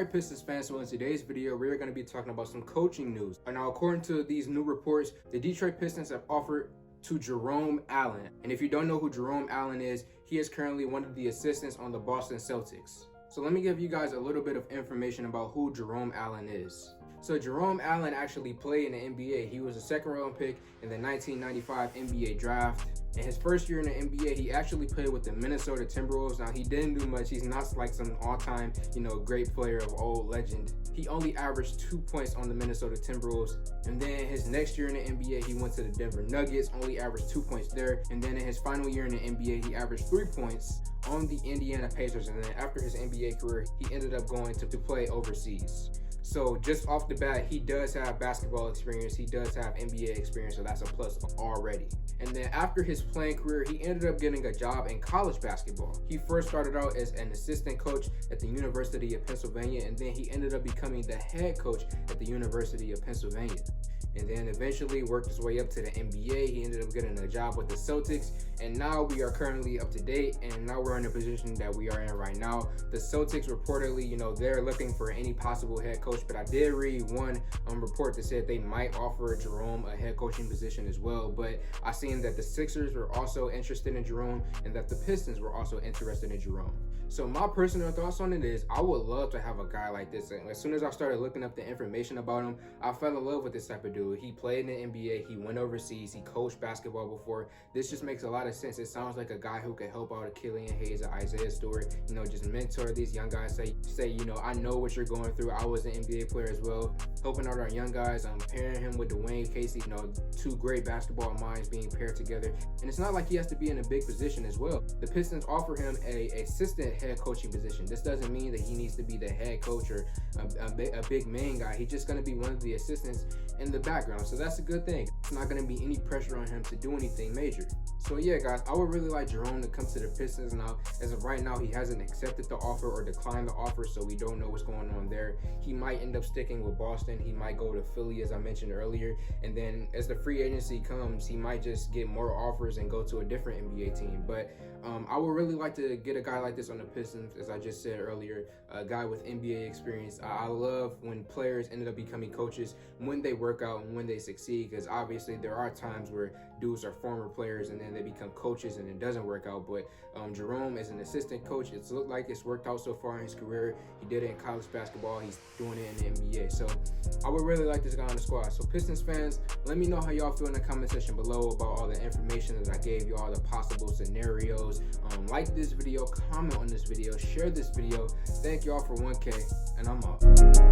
Alright Pistons fans, so in today's video we're going to be talking about some coaching news. Now according to these new reports, the Detroit Pistons have offered to Jerome Allen. And if you don't know who Jerome Allen is, he is currently one of the assistants on the Boston Celtics. So let me give you guys a little bit of information about who Jerome Allen is. So Jerome Allen actually played in the NBA. He was a second round pick in the 1995 NBA draft. In his first year in the NBA, he actually played with the Minnesota Timberwolves. Now, he didn't do much. He's not like some all-time, great player of old legend. He only averaged 2 points on the Minnesota Timberwolves. And then his next year in the NBA, he went to the Denver Nuggets, only averaged 2 points there. And then in his final year in the NBA, he averaged 3 points on the Indiana Pacers. And then after his NBA career, he ended up going to play overseas. So just off the bat, he does have basketball experience. He does have NBA experience, so that's a plus already. And then after his playing career, he ended up getting a job in college basketball. He first started out as an assistant coach at the University of Pennsylvania, and then he ended up becoming the head coach at the University of Pennsylvania. And then eventually worked his way up to the NBA. He ended up getting a job with the Celtics, and now we are currently up to date, and now we're in the position that we are in right now. The Celtics reportedly, they're looking for any possible head coach, but I did read one report that said they might offer Jerome a head coaching position as well. But I seen that the Sixers were also interested in Jerome, and that the Pistons were also interested in Jerome. So my personal thoughts on it is, I would love to have a guy like this. And as soon as I started looking up the information about him, I fell in love with this type of dude. He played in the NBA, he went overseas, he coached basketball before. This just makes a lot of sense. It sounds like a guy who could help out a Killian Hayes, or Isaiah Stewart, just mentor these young guys. Say, I know what you're going through. I was an NBA player as well, helping out our young guys. Pairing him with Dwayne Casey, two great basketball minds being paired together. And it's not like he has to be in a big position as well. The Pistons offer him a assistant head coaching position. This doesn't mean that he needs to be the head coach or a big main guy. He's just going to be one of the assistants in the background. So that's a good thing. It's not going to be any pressure on him to do anything major. So yeah, guys, I would really like Jerome to come to the Pistons. Now, as of right now, he hasn't accepted the offer or declined the offer, so we don't know what's going on there. He might end up sticking with Boston. He might go to Philly, as I mentioned earlier. And then as the free agency comes, he might just get more offers and go to a different NBA team. But I would really like to get a guy like this on the Pistons, as I just said earlier, a guy with NBA experience. I love when players ended up becoming coaches, when they work out and when they succeed, because obviously there are times where dudes are former players and then they become coaches and it doesn't work out. But Jerome is an assistant coach. It's looked like it's worked out so far in his career. He did it in college basketball. He's doing it in the NBA. So I would really like this guy on the squad. So Pistons fans, let me know how y'all feel in the comment section below about all the information that I gave you, all the possible scenarios. Like this video, comment on this video, share this video. Thank y'all for 1K, and I'm out.